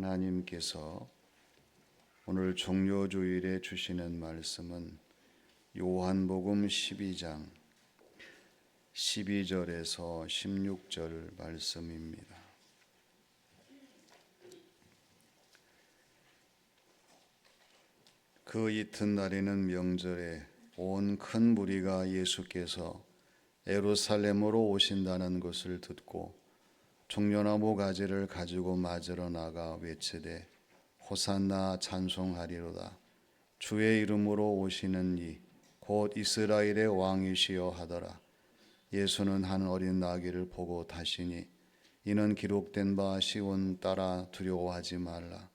하나님께서 오늘 종료주일에 주시는 말씀은 요한복음 12장 12절에서 16절 말씀입니다. 그 이튿날에는 명절에 온 큰 무리가 예수께서 예루살렘으로 오신다는 것을 듣고 종려나무 가지를 가지고 맞으러 나가 외치되 호산나 찬송하리로다. 주의 이름으로 오시는 이 곧 이스라엘의 왕이시여 하더라. 예수는 한 어린 나귀를 보고 다시니 이는 기록된 바 시온 따라 두려워하지 말라.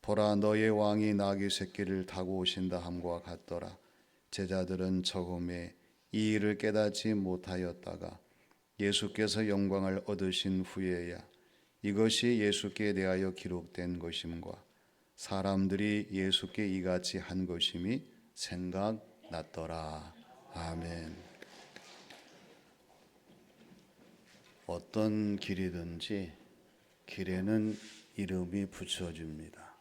보라 너의 왕이 나귀 새끼를 타고 오신다 함과 같더라. 제자들은 처음에 이 일을 깨닫지 못하였다가 예수께서 영광을 얻으신 후에야 이것이 예수께 대하여 기록된 것임과 사람들이 예수께 이같이 한 것임이 생각났더라. 아멘. 어떤 길이든지 길에는 이름이 붙여집니다.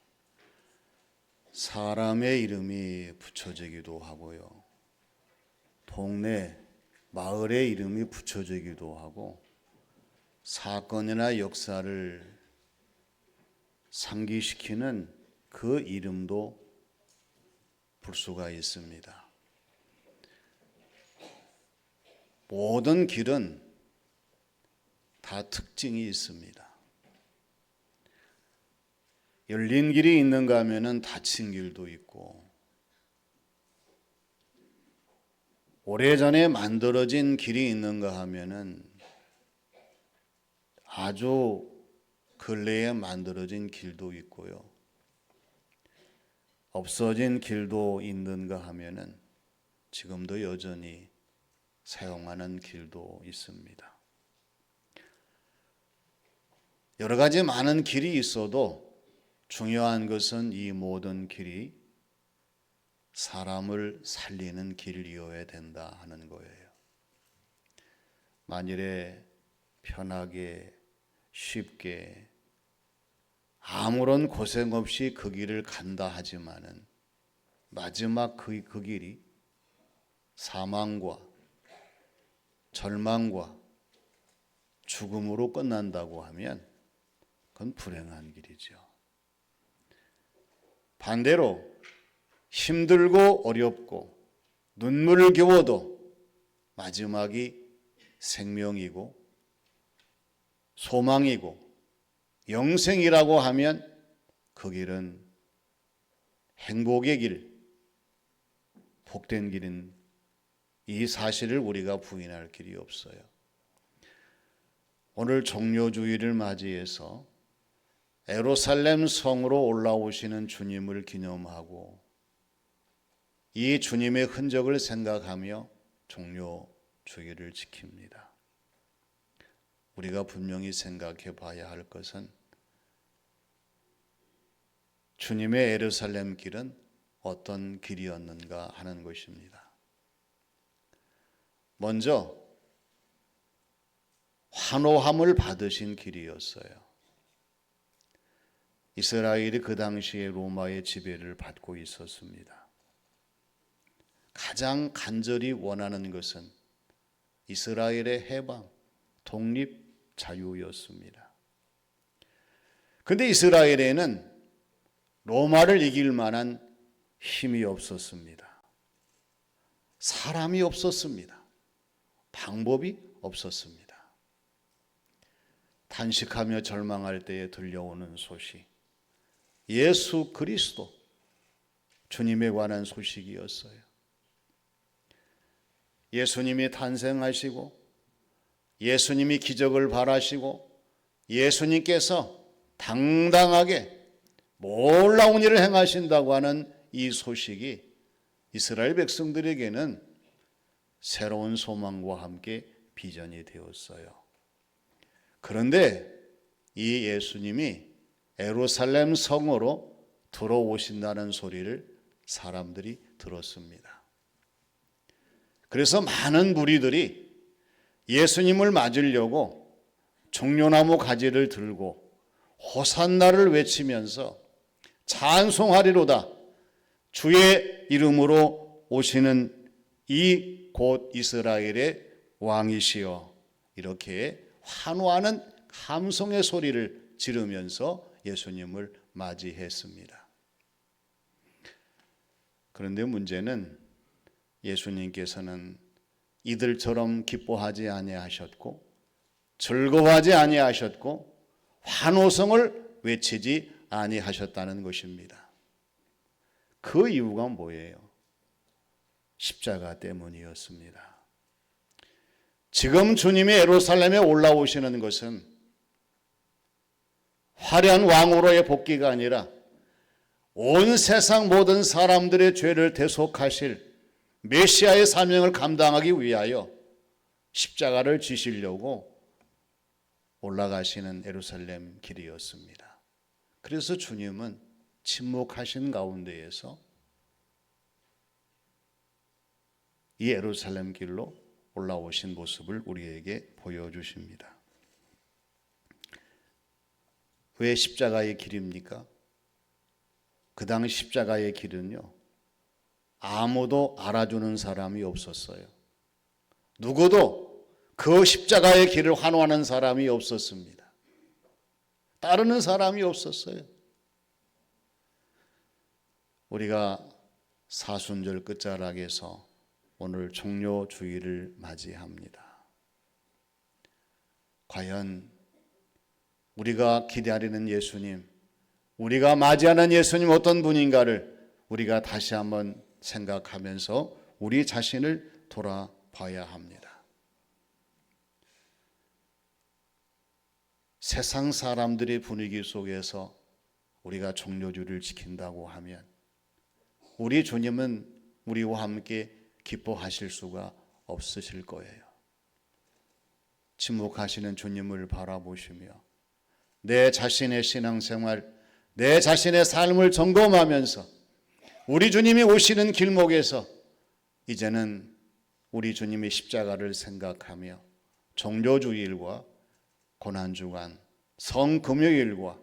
사람의 이름이 붙여지기도 하고요. 동네, 마을의 이름이 붙여지기도 하고 사건이나 역사를 상기시키는 그 이름도 불 수가 있습니다. 모든 길은 다 특징이 있습니다. 열린 길이 있는가 하면은 닫힌 길도 있고 오래전에 만들어진 길이 있는가 하면은 아주 근래에 만들어진 길도 있고요. 없어진 길도 있는가 하면은 지금도 여전히 사용하는 길도 있습니다. 여러 가지 많은 길이 있어도 중요한 것은 이 모든 길이 사람을 살리는 길이어야 된다 하는 거예요. 만일에 편하게 쉽게 아무런 고생 없이 그 길을 간다 하지만은 마지막 그 길이 사망과 절망과 죽음으로 끝난다고 하면 그건 불행한 길이죠. 반대로 힘들고 어렵고 눈물을 겨워도 마지막이 생명이고 소망이고 영생이라고 하면 그 길은 행복의 길, 복된 길인 이 사실을 우리가 부인할 길이 없어요. 오늘 종료주일을 맞이해서 예루살렘 성으로 올라오시는 주님을 기념하고 이 주님의 흔적을 생각하며 종료주일을 지킵니다. 우리가 분명히 생각해 봐야 할 것은 주님의 예루살렘 길은 어떤 길이었는가 하는 것입니다. 먼저 환호함을 받으신 길이었어요. 이스라엘이 그 당시에 로마의 지배를 받고 있었습니다. 가장 간절히 원하는 것은 이스라엘의 해방, 독립, 자유였습니다. 그런데 이스라엘에는 로마를 이길 만한 힘이 없었습니다. 사람이 없었습니다. 방법이 없었습니다. 탄식하며 절망할 때에 들려오는 소식, 예수 그리스도 주님에 관한 소식이었어요. 예수님이 탄생하시고 예수님이 기적을 발하시고 예수님께서 당당하게 놀라운 일을 행하신다고 하는 이 소식이 이스라엘 백성들에게는 새로운 소망과 함께 비전이 되었어요. 그런데 이 예수님이 예루살렘 성으로 들어오신다는 소리를 사람들이 들었습니다. 그래서 많은 무리들이 예수님을 맞으려고 종려나무 가지를 들고 호산나를 외치면서 찬송하리로다. 주의 이름으로 오시는 이 곧 이스라엘의 왕이시여. 이렇게 환호하는 감성의 소리를 지르면서 예수님을 맞이했습니다. 그런데 문제는 예수님께서는 이들처럼 기뻐하지 아니하셨고 즐거워하지 아니하셨고 환호성을 외치지 아니하셨다는 것입니다. 그 이유가 뭐예요? 십자가 때문이었습니다. 지금 주님이 예루살렘에 올라오시는 것은 화려한 왕으로의 복귀가 아니라 온 세상 모든 사람들의 죄를 대속하실 메시아의 사명을 감당하기 위하여 십자가를 지시려고 올라가시는 예루살렘 길이었습니다. 그래서 주님은 침묵하신 가운데에서 이 예루살렘 길로 올라오신 모습을 우리에게 보여주십니다. 왜 십자가의 길입니까? 그 당시 십자가의 길은요, 아무도 알아주는 사람이 없었어요. 누구도 그 십자가의 길을 환호하는 사람이 없었습니다. 따르는 사람이 없었어요. 우리가 사순절 끝자락에서 오늘 종료주일을 맞이합니다. 과연 우리가 기다리는 예수님, 우리가 맞이하는 예수님 어떤 분인가를 우리가 다시 한번 생각하면서 우리 자신을 돌아봐야 합니다. 세상 사람들의 분위기 속에서 우리가 종료주일을 지킨다고 하면 우리 주님은 우리와 함께 기뻐하실 수가 없으실 거예요. 침묵하시는 주님을 바라보시며 내 자신의 신앙생활, 내 자신의 삶을 점검하면서 우리 주님이 오시는 길목에서 이제는 우리 주님의 십자가를 생각하며 종료주일과 고난주간, 성금요일과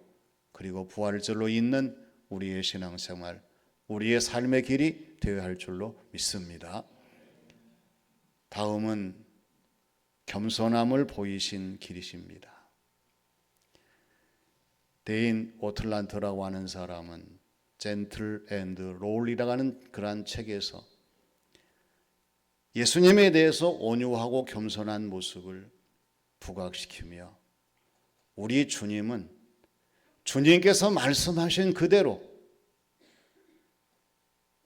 그리고 부활절로 있는 우리의 신앙생활, 우리의 삶의 길이 되어야 할 줄로 믿습니다. 다음은 겸손함을 보이신 길이십니다. 데인 오틀란트라고 하는 사람은 젠틀 앤드 롤이라고 하는 그러한 책에서 예수님에 대해서 온유하고 겸손한 모습을 부각시키며 우리 주님은 주님께서 말씀하신 그대로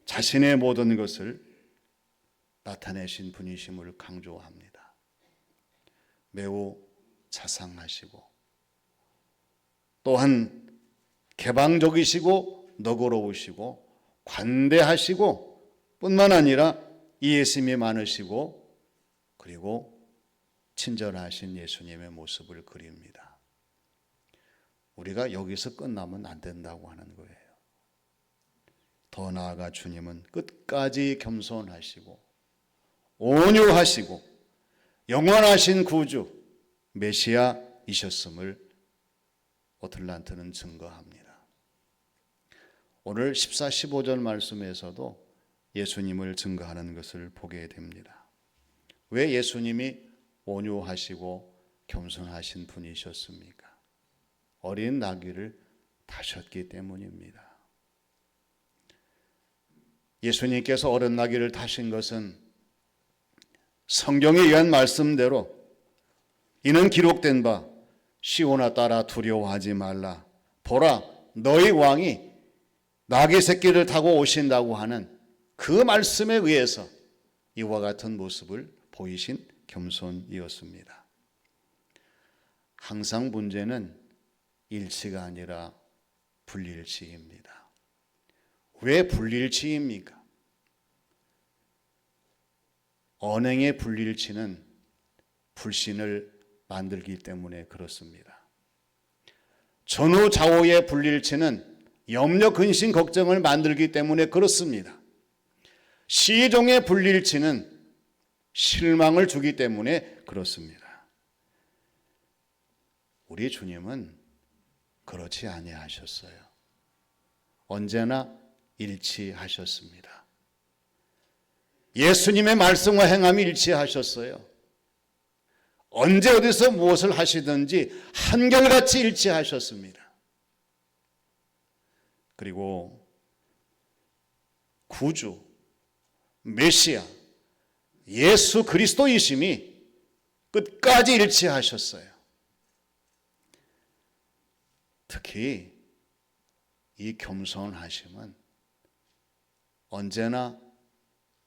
자신의 모든 것을 나타내신 분이심을 강조합니다. 매우 자상하시고 또한 개방적이시고 너그러우시고 관대하시고 뿐만 아니라 이해심이 많으시고 그리고 친절하신 예수님의 모습을 그립니다. 우리가 여기서 끝나면 안 된다고 하는 거예요. 더 나아가 주님은 끝까지 겸손하시고 온유하시고 영원하신 구주 메시아이셨음을 오틀란트는 증거합니다. 오늘 14, 15절 말씀에서도 예수님을 증거하는 것을 보게 됩니다. 왜 예수님이 온유하시고 겸손하신 분이셨습니까? 어린 나귀를 타셨기 때문입니다. 예수님께서 어린 나귀를 타신 것은 성경에 의한 말씀대로 이는 기록된 바 시온아 따라 두려워하지 말라. 보라 너희 왕이 나귀 새끼를 타고 오신다고 하는 그 말씀에 의해서 이와 같은 모습을 보이신 겸손이었습니다. 항상 문제는 일치가 아니라 불일치입니다. 왜 불일치입니까? 언행의 불일치는 불신을 만들기 때문에 그렇습니다. 전후좌우의 불일치는 염려, 근심, 걱정을 만들기 때문에 그렇습니다. 시종의 불일치는 실망을 주기 때문에 그렇습니다. 우리 주님은 그렇지 아니하셨어요. 언제나 일치하셨습니다. 예수님의 말씀과 행함이 일치하셨어요. 언제 어디서 무엇을 하시든지 한결같이 일치하셨습니다. 그리고 구주, 메시아, 예수 그리스도이심이 끝까지 일치하셨어요. 특히 이 겸손하심은 언제나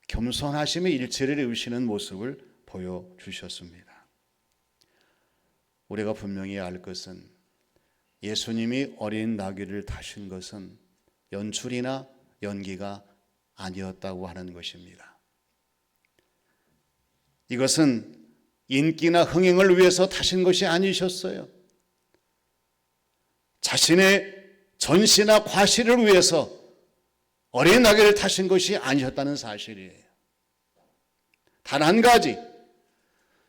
겸손하심의 일치를 이루시는 모습을 보여주셨습니다. 우리가 분명히 알 것은 예수님이 어린 나귀를 타신 것은 연출이나 연기가 아니었다고 하는 것입니다. 이것은 인기나 흥행을 위해서 타신 것이 아니셨어요. 자신의 전시나 과시를 위해서 어린 나귀를 타신 것이 아니었다는 사실이에요. 단 한 가지,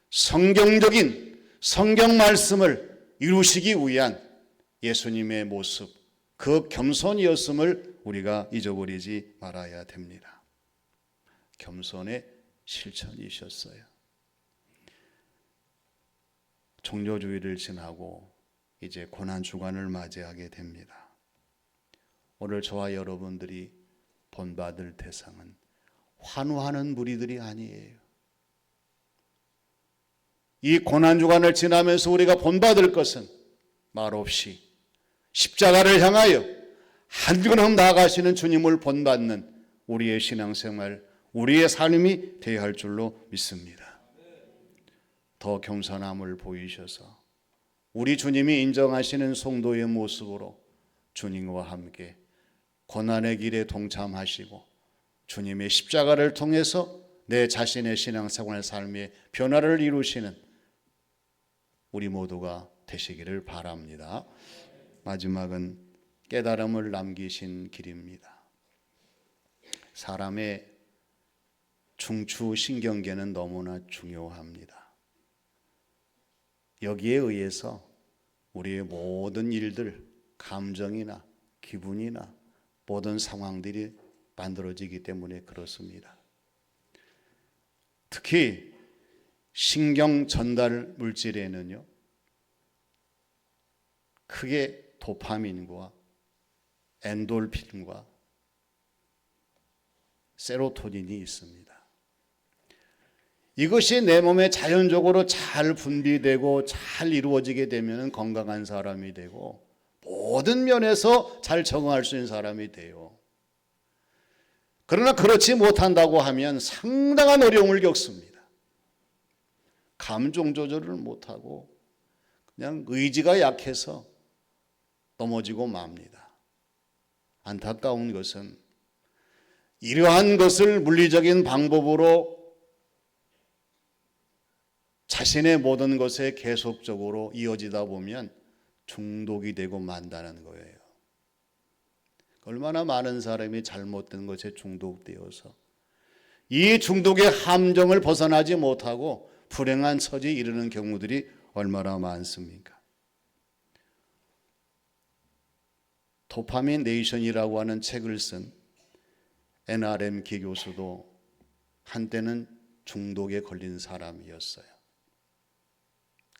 성경적인 성경 말씀을 이루시기 위한 예수님의 모습, 그 겸손이었음을 우리가 잊어버리지 말아야 됩니다. 겸손의 실천이셨어요. 종료주일을 지나고 이제 고난주간을 맞이하게 됩니다. 오늘 저와 여러분들이 본받을 대상은 환호하는 무리들이 아니에요. 이 고난주간을 지나면서 우리가 본받을 것은 말없이 십자가를 향하여 한 걸음 나아가시는 주님을 본받는 우리의 신앙생활, 우리의 삶이 되어야 할 줄로 믿습니다. 더 겸손함을 보이셔서 우리 주님이 인정하시는 성도의 모습으로 주님과 함께 고난의 길에 동참하시고 주님의 십자가를 통해서 내 자신의 신앙생활 삶의 변화를 이루시는 우리 모두가 되시기를 바랍니다. 마지막은 깨달음을 남기신 길입니다. 사람의 중추신경계는 너무나 중요합니다. 여기에 의해서 우리의 모든 일들, 감정이나 기분이나 모든 상황들이 만들어지기 때문에 그렇습니다. 특히 신경 전달 물질에는요, 크게 도파민과 엔돌핀과 세로토닌이 있습니다. 이것이 내 몸에 자연적으로 잘 분비되고 잘 이루어지게 되면 건강한 사람이 되고 모든 면에서 잘 적응할 수 있는 사람이 돼요. 그러나 그렇지 못한다고 하면 상당한 어려움을 겪습니다. 감정 조절을 못하고 그냥 의지가 약해서 넘어지고 맙니다. 안타까운 것은 이러한 것을 물리적인 방법으로 자신의 모든 것에 계속적으로 이어지다 보면 중독이 되고 만다는 거예요. 얼마나 많은 사람이 잘못된 것에 중독되어서 이 중독의 함정을 벗어나지 못하고 불행한 처지에 이르는 경우들이 얼마나 많습니까? 도파민 네이션이라고 하는 책을 쓴 NRM 교수도 한때는 중독에 걸린 사람이었어요.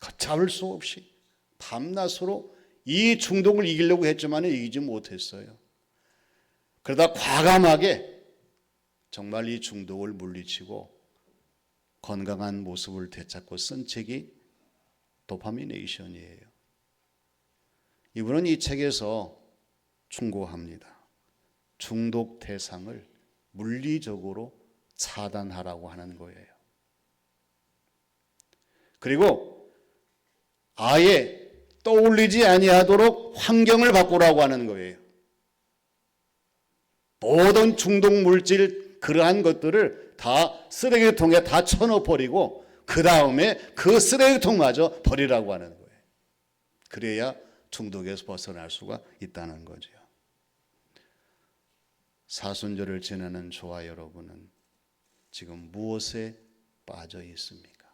걷잡을 수 없이 밤낮으로 이 중독을 이기려고 했지만 이기지 못했어요. 그러다 과감하게 정말 이 중독을 물리치고 건강한 모습을 되찾고 쓴 책이 도파미네이션이에요. 이분은 이 책에서 충고합니다. 중독 대상을 물리적으로 차단하라고 하는 거예요. 그리고 아예 떠올리지 아니하도록 환경을 바꾸라고 하는 거예요. 모든 중독 물질 그러한 것들을 다 쓰레기통에 다 쳐넣어버리고 그 다음에 그 쓰레기통마저 버리라고 하는 거예요. 그래야 중독에서 벗어날 수가 있다는 거죠. 사순절을 지내는 저와 여러분은 지금 무엇에 빠져 있습니까?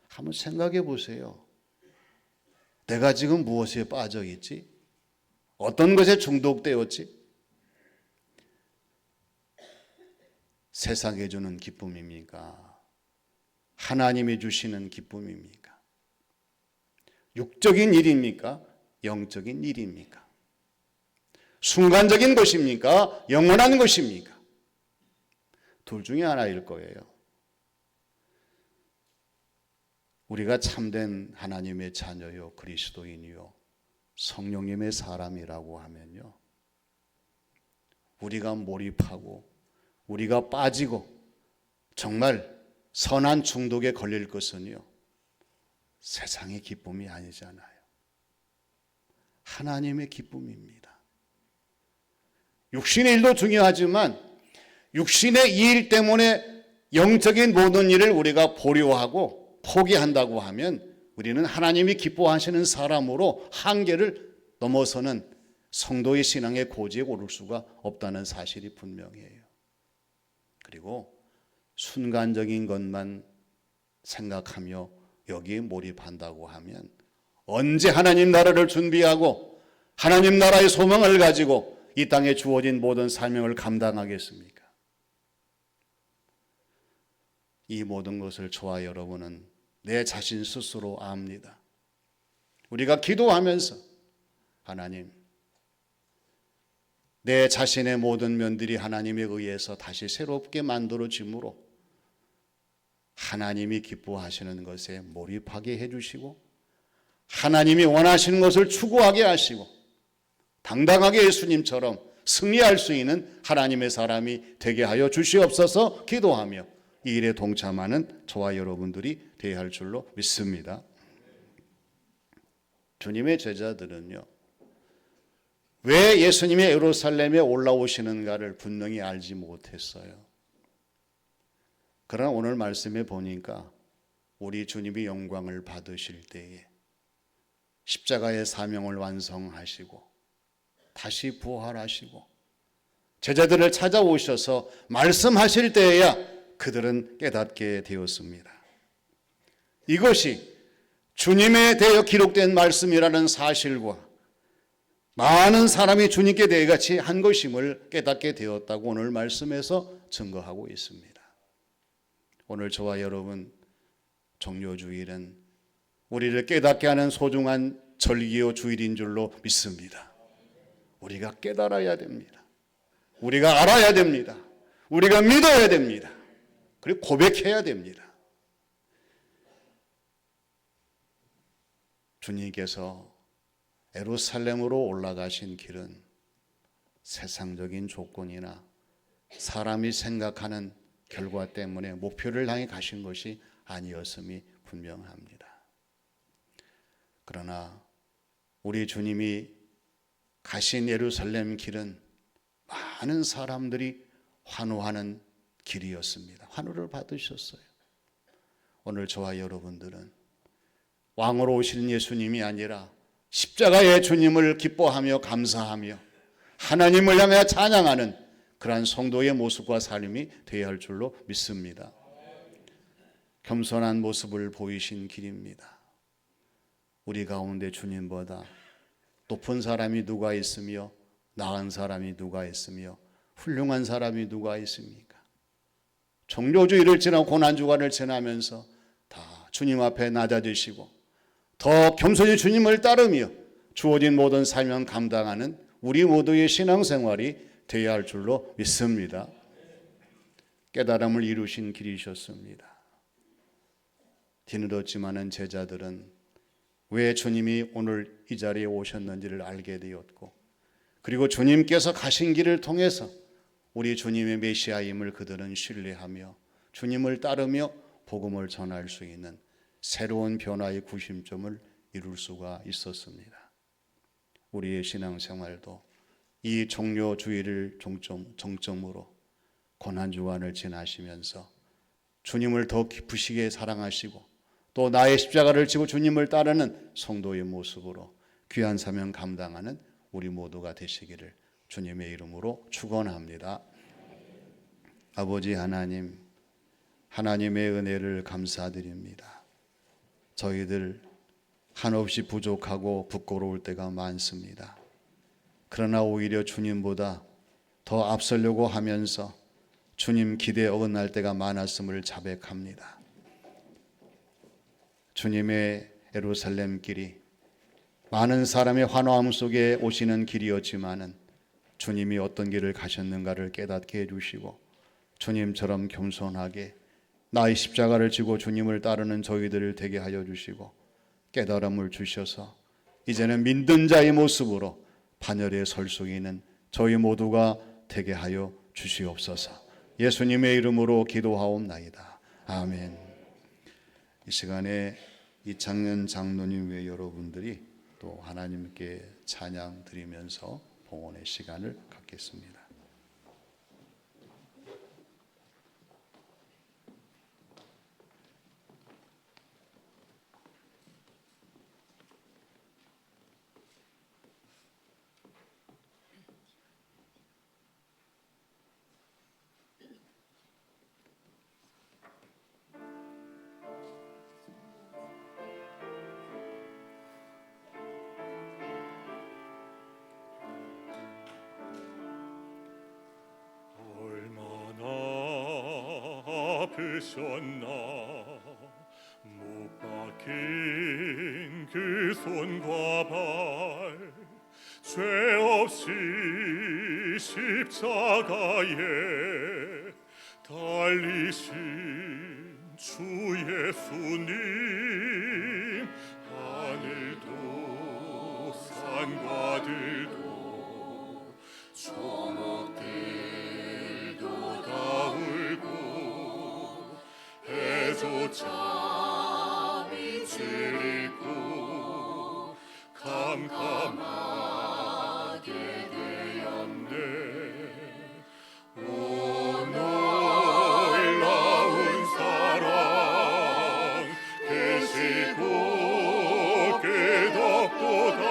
한번 생각해 보세요. 내가 지금 무엇에 빠져 있지? 어떤 것에 중독되었지? 세상에 주는 기쁨입니까? 하나님이 주시는 기쁨입니까? 육적인 일입니까? 영적인 일입니까? 순간적인 것입니까? 영원한 것입니까? 둘 중에 하나일 거예요. 우리가 참된 하나님의 자녀요, 그리스도인이요, 성령님의 사람이라고 하면요, 우리가 몰입하고 우리가 빠지고 정말 선한 중독에 걸릴 것은요, 세상의 기쁨이 아니잖아요. 하나님의 기쁨입니다. 육신의 일도 중요하지만 육신의 이 일 때문에 영적인 모든 일을 우리가 보류하고 포기한다고 하면 우리는 하나님이 기뻐하시는 사람으로 한계를 넘어서는 성도의 신앙의 고지에 오를 수가 없다는 사실이 분명해요. 그리고 순간적인 것만 생각하며 여기에 몰입한다고 하면 언제 하나님 나라를 준비하고 하나님 나라의 소망을 가지고 이 땅에 주어진 모든 사명을 감당하겠습니까? 이 모든 것을 저와 여러분은 내 자신 스스로 압니다. 우리가 기도하면서 하나님, 내 자신의 모든 면들이 하나님에 의해서 다시 새롭게 만들어지므로 하나님이 기뻐하시는 것에 몰입하게 해주시고 하나님이 원하시는 것을 추구하게 하시고 당당하게 예수님처럼 승리할 수 있는 하나님의 사람이 되게 하여 주시옵소서 기도하며 이 일에 동참하는 저와 여러분들이 되어야 할 줄로 믿습니다. 주님의 제자들은요, 왜 예수님이 예루살렘에 올라오시는가를 분명히 알지 못했어요. 그러나 오늘 말씀에 보니까 우리 주님이 영광을 받으실 때에 십자가의 사명을 완성하시고 다시 부활하시고 제자들을 찾아오셔서 말씀하실 때에야 그들은 깨닫게 되었습니다. 이것이 주님에 대해 기록된 말씀이라는 사실과 많은 사람이 주님께 대해 같이 한 것임을 깨닫게 되었다고 오늘 말씀에서 증거하고 있습니다. 오늘 저와 여러분 종료주일은 우리를 깨닫게 하는 소중한 절기요 주일인 줄로 믿습니다. 우리가 깨달아야 됩니다. 우리가 알아야 됩니다. 우리가 믿어야 됩니다. 그리고 고백해야 됩니다. 주님께서 예루살렘으로 올라가신 길은 세상적인 조건이나 사람이 생각하는 결과 때문에 목표를 향해 가신 것이 아니었음이 분명합니다. 그러나 우리 주님이 가신 예루살렘 길은 많은 사람들이 환호하는 길이었습니다. 환호를 받으셨어요. 오늘 저와 여러분들은 왕으로 오시는 예수님이 아니라 십자가의 주님을 기뻐하며 감사하며 하나님을 향해 찬양하는 그러한 성도의 모습과 삶이 되어야 할 줄로 믿습니다. 겸손한 모습을 보이신 길입니다. 우리 가운데 주님보다 높은 사람이 누가 있으며 나은 사람이 누가 있으며 훌륭한 사람이 누가 있습니까? 종료주일을 지나 고난주간을 지나면서 다 주님 앞에 낮아지시고 더 겸손히 주님을 따르며 주어진 모든 사명 감당하는 우리 모두의 신앙생활이 되어야 할 줄로 믿습니다. 깨달음을 이루신 길이셨습니다. 뒤늦었지만은 제자들은 왜 주님이 오늘 이 자리에 오셨는지를 알게 되었고 그리고 주님께서 가신 길을 통해서 우리 주님의 메시아임을 그들은 신뢰하며 주님을 따르며 복음을 전할 수 있는 새로운 변화의 구심점을 이룰 수가 있었습니다. 우리의 신앙생활도 이 종료주일을 정점으로 고난주간을 지나시면서 주님을 더 깊으시게 사랑하시고 또 나의 십자가를 지고 주님을 따르는 성도의 모습으로 귀한 사명 감당하는 우리 모두가 되시기를 주님의 이름으로 축원합니다. 아버지 하나님, 하나님의 은혜를 감사드립니다. 저희들 한없이 부족하고 부끄러울 때가 많습니다. 그러나 오히려 주님보다 더 앞서려고 하면서 주님 기대에 어긋날 때가 많았음을 자백합니다. 주님의 예루살렘 길이 많은 사람의 환호함 속에 오시는 길이었지만은 주님이 어떤 길을 가셨는가를 깨닫게 해주시고 주님처럼 겸손하게 나의 십자가를 지고 주님을 따르는 저희들을 되게 하여 주시고 깨달음을 주셔서 이제는 믿는 자의 모습으로 반열에 설 수 있는 저희 모두가 되게 하여 주시옵소서. 예수님의 이름으로 기도하옵나이다. 아멘. 이 시간에 이창년 장로님 외 여러분들이 또 하나님께 찬양 드리면서 봉헌의 시간을 갖겠습니다. 아프셨나 못 박힌 그 손과 발 죄 없이 십자가에 달리신 주 예수님 하늘도 산과 들도 초목들도 다 울고 해조차 빛을 잃고 캄캄하게 되었네. 오 놀라운 사랑 계시고 끝없도다.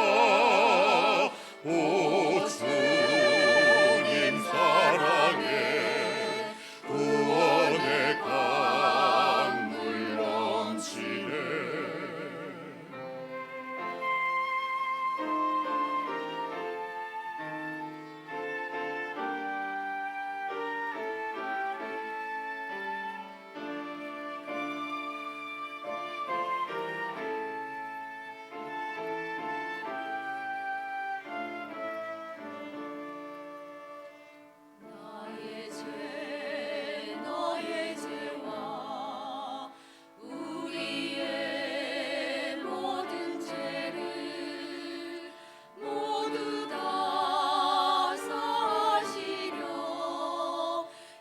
오 주님 사랑에 구원의 강물 넘치네. 너의 죄와 우리의 모든 죄를 모두 다 사하시려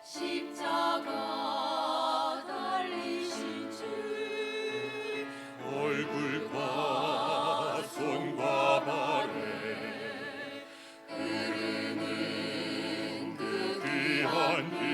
십자가 달리신 주 얼굴과 손과 발에 흐르는 그 귀한 피